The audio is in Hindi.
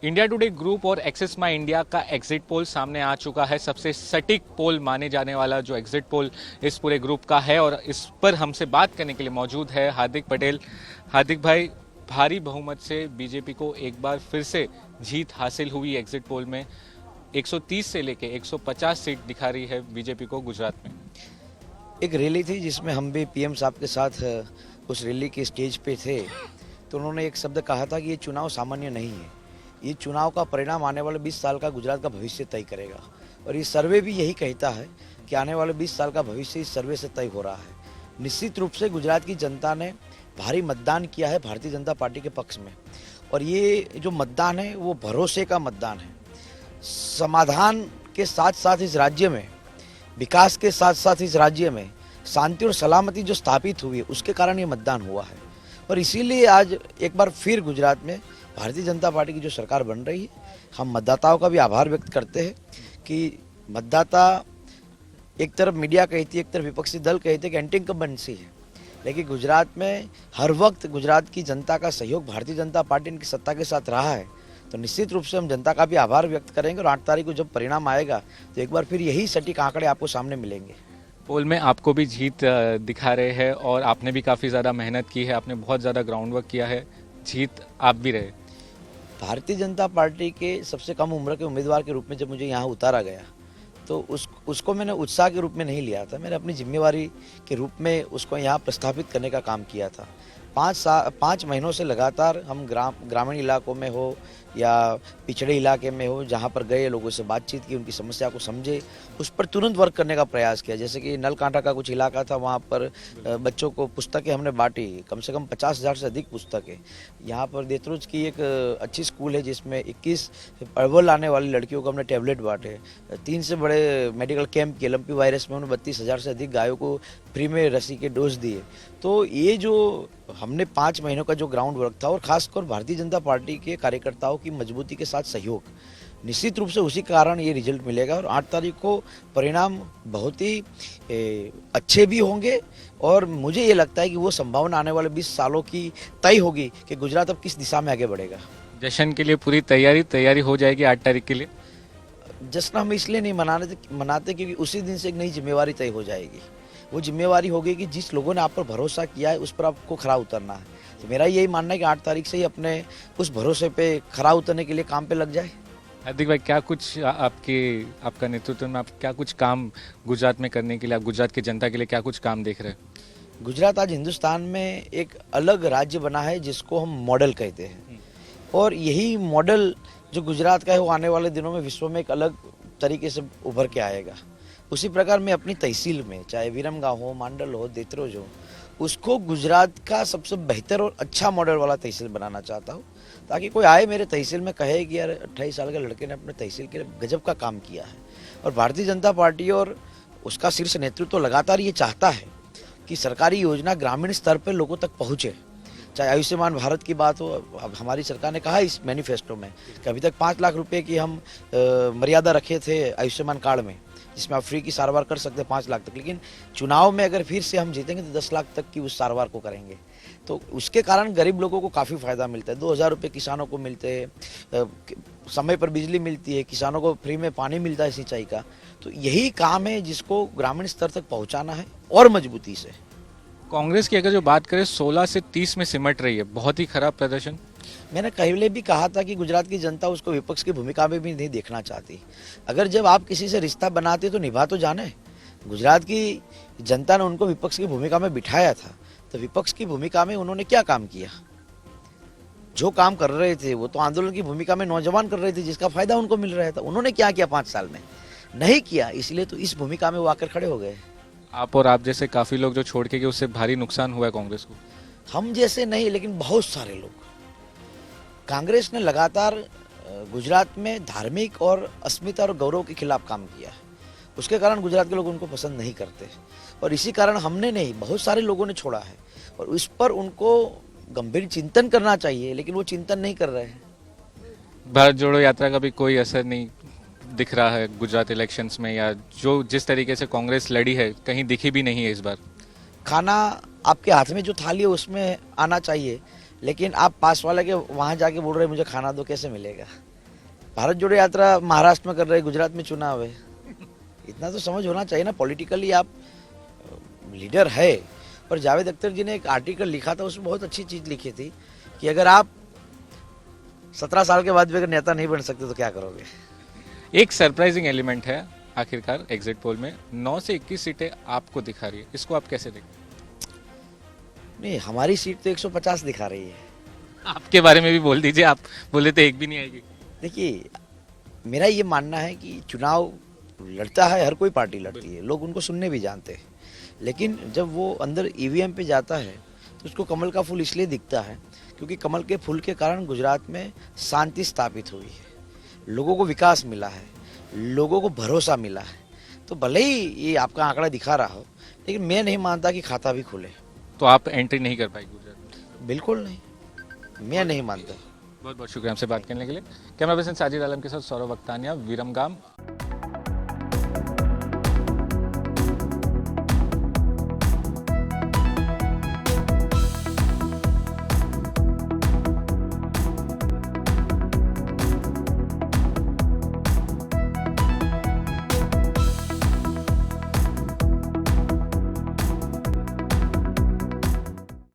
इंडिया टुडे ग्रुप और एक्सिस माई इंडिया का एग्जिट पोल सामने आ चुका है। सबसे सटीक पोल माने जाने वाला जो एग्जिट पोल इस पूरे ग्रुप का है, और इस पर हमसे बात करने के लिए मौजूद है हार्दिक पटेल। हार्दिक भाई, भारी बहुमत से बीजेपी को एक बार फिर से जीत हासिल हुई एग्जिट पोल में। 130 से लेके 150 सीट दिखा रही है बीजेपी को गुजरात में। एक रैली थी जिसमें हम भी पीएम साहब के साथ उस रैली के स्टेज पे थे, तो उन्होंने एक शब्द कहा था कि ये चुनाव सामान्य नहीं है, ये चुनाव का परिणाम आने वाले 20 साल का गुजरात का भविष्य तय करेगा। और ये सर्वे भी यही कहता है कि आने वाले 20 साल का भविष्य इस सर्वे से तय हो रहा है। निश्चित रूप से गुजरात की जनता ने भारी मतदान किया है भारतीय जनता पार्टी के पक्ष में, और ये जो मतदान है वो भरोसे का मतदान है। समाधान के साथ साथ इस राज्य में, विकास के साथ साथ इस राज्य में शांति और सलामती जो स्थापित हुई है, उसके कारण ये मतदान हुआ है। और इसीलिए आज एक बार फिर गुजरात में भारतीय जनता पार्टी की जो सरकार बन रही है, हम मतदाताओं का भी आभार व्यक्त करते हैं कि मतदाता, एक तरफ मीडिया कहती है, एक तरफ विपक्षी दल कहते हैं कि एंटी इनकम्बेंसी है, लेकिन गुजरात में हर वक्त गुजरात की जनता का सहयोग भारतीय जनता पार्टी इनकी सत्ता के साथ रहा है। तो निश्चित रूप से हम जनता का भी आभार व्यक्त करेंगे, और 8 तारीख को जब परिणाम आएगा तो एक बार फिर यही सटीक आंकड़े आपको सामने मिलेंगे। पोल में आपको भी जीत दिखा रहे हैं, और आपने भी काफ़ी ज़्यादा मेहनत की है, आपने बहुत ज़्यादा ग्राउंड वर्क किया है, जीत आप भी रहे। भारतीय जनता पार्टी के सबसे कम उम्र के उम्मीदवार के रूप में जब मुझे यहाँ उतारा गया, तो उसको मैंने उत्साह के रूप में नहीं लिया था, मैंने अपनी जिम्मेवारी के रूप में उसको यहाँ प्रस्थापित करने का काम किया था। 5 महीनों से लगातार हम ग्रामीण इलाकों में हो या पिछड़े इलाके में हो, जहाँ पर गए, लोगों से बातचीत की, उनकी समस्या को समझे, उस पर तुरंत वर्क करने का प्रयास किया। जैसे कि नलकांठा का कुछ इलाका था, वहाँ पर बच्चों को पुस्तकें हमने बांटी, कम से कम 50,000 से अधिक पुस्तकें। यहाँ पर देतरुज की एक अच्छी स्कूल है जिसमें 21 अव्वल आने वाली लड़कियों को हमने टैबलेट बांटे। 3 से बड़े मेडिकल कैंप किए, लंपी वायरस में उन्होंने 32,000 से अधिक गायों को फ्री में रसी के डोज दिए। तो ये जो हमने 5 महीनों का जो ग्राउंड वर्क था, और खासकर भारतीय जनता पार्टी के कार्यकर्ताओं की मजबूती के साथ सहयोग, निश्चित रूप से उसी कारण ये रिजल्ट मिलेगा। और 8 तारीख को परिणाम बहुत ही अच्छे भी होंगे, और मुझे ये लगता है कि वो संभावना आने वाले 20 सालों की तय होगी कि गुजरात अब किस दिशा में आगे बढ़ेगा। जश्न के लिए पूरी तैयारी हो जाएगी 8 तारीख के लिए। जश्न हम इसलिए नहीं मनाते क्योंकि उसी दिन से एक नई जिम्मेवारी तय हो जाएगी। वो जिम्मेवारी होगी कि जिस लोगों ने आप पर भरोसा किया है, उस पर आपको खरा उतरना है। तो मेरा यही मानना है कि 8 तारीख से ही अपने उस भरोसे पे खरा उतरने के लिए काम पे लग जाए। हार्दिक भाई, क्या कुछ आपका नेतृत्व में आप क्या कुछ काम गुजरात में करने के लिए, आप गुजरात की जनता के लिए क्या कुछ काम देख रहे हैं? गुजरात आज हिंदुस्तान में एक अलग राज्य बना है जिसको हम मॉडल कहते हैं, और यही मॉडल जो गुजरात का है वो आने वाले दिनों में विश्व में एक अलग तरीके से उभर के आएगा। उसी प्रकार मैं अपनी तहसील में, चाहे विरमगांव हो, मांडल हो, देतरोज हो, उसको गुजरात का सबसे बेहतर और अच्छा मॉडल वाला तहसील बनाना चाहता हूँ, ताकि कोई आए मेरे तहसील में कहे कि यार 28 साल के लड़के ने अपने तहसील के लिए गजब का काम किया है। और भारतीय जनता पार्टी और उसका शीर्ष नेतृत्व लगातार ये चाहता है कि सरकारी योजना ग्रामीण स्तर पर लोगों तक पहुँचे। चाहे आयुष्मान भारत की बात हो, अब हमारी सरकार ने कहा इस मैनिफेस्टो में कि अभी तक 5 लाख रुपए की हम मर्यादा रखे थे आयुष्मान कार्ड में, जिसमें आप फ्री की सारवार कर सकते हैं 5 लाख तक। लेकिन चुनाव में अगर फिर से हम जीतेंगे तो 10 लाख तक की उस सारवार को करेंगे। तो उसके कारण गरीब लोगों को काफ़ी फायदा मिलता है। 2,000 रुपये किसानों को मिलते हैं, समय पर बिजली मिलती है, किसानों को फ्री में पानी मिलता है सिंचाई का। तो यही काम है जिसको ग्रामीण स्तर तक पहुँचाना है, और मजबूती से। कांग्रेस की अगर जो बात करें, 16 से 30 में सिमट रही है, बहुत ही खराब प्रदर्शन। मैंने पहले भी कहा था कि गुजरात की जनता उसको विपक्ष की भूमिका में भी नहीं देखना चाहती। अगर जब आप किसी से रिश्ता बनाते तो निभा तो जाने। गुजरात की जनता ने उनको विपक्ष की भूमिका में बिठाया था, तो विपक्ष की भूमिका में उन्होंने क्या काम किया? जो काम कर रहे थे वो तो आंदोलन की भूमिका में नौजवान कर रहे थे, जिसका फायदा उनको मिल रहा था। उन्होंने क्या किया 5 साल में? नहीं किया, इसलिए तो इस भूमिका में वो आकर खड़े हो गए। आप और आप जैसे काफी लोग जो छोड़ के गए, उससे भारी नुकसान हुआ है कांग्रेस को। हम जैसे नहीं, लेकिन बहुत सारे लोग। कांग्रेस ने लगातार गुजरात में धार्मिक और अस्मिता और गौरव के खिलाफ काम किया है, उसके कारण गुजरात के लोग उनको पसंद नहीं करते, और इसी कारण हमने नहीं, बहुत सारे लोगों ने छोड़ा है, और इस पर उनको गंभीर चिंतन करना चाहिए, लेकिन वो चिंतन नहीं कर रहे हैं। भारत जोड़ो यात्रा का भी कोई असर नहीं दिख रहा है गुजरात इलेक्शंस में, या जो जिस तरीके से कांग्रेस लड़ी है कहीं दिखी भी नहीं है इस बार। खाना आपके हाथ में जो थाली है उसमें आना चाहिए, लेकिन आप पास वाले के वहाँ जाके बोल रहे मुझे खाना दो, कैसे मिलेगा? भारत जोड़ो यात्रा महाराष्ट्र में कर रहे, गुजरात में चुनाव है। इतना तो समझ होना चाहिए ना। पॉलिटिकली आप लीडर है। पर जावेद अख्तर जी ने एक आर्टिकल लिखा था, उसमें बहुत अच्छी चीज़ लिखी थी कि अगर आप 17 साल के बाद भी अगर नेता नहीं बन सकते तो क्या करोगे? एक सरप्राइजिंग एलिमेंट है आखिरकार एग्जिट पोल में 9 से 21 सीटें आपको दिखा रही है, इसको आप कैसे देखते हैं? नहीं, हमारी सीट तो 150 दिखा रही है। आपके बारे में भी बोल दीजिए, आप बोले तो एक भी नहीं आएगी। देखिए, मेरा ये मानना है कि चुनाव लड़ता है, हर कोई पार्टी लड़ती है, लोग उनको सुनने भी जानते हैं, लेकिन जब वो अंदर ईवीएम पे जाता है तो उसको कमल का फूल इसलिए दिखता है क्योंकि कमल के फूल के कारण गुजरात में शांति स्थापित हुई है, लोगों को विकास मिला है, लोगों को भरोसा मिला है। तो भले ही ये आपका आंकड़ा दिखा रहा हो, लेकिन मैं नहीं मानता कि खाता भी खुले। तो आप एंट्री नहीं कर पाएगी गुजरात में? बिल्कुल नहीं, मैं नहीं मानता। बहुत बहुत शुक्रिया हमसे बात करने के लिए। कैमरा पर्सन साजिद आलम के साथ सौरभ वक्तानिया, विरमगाम।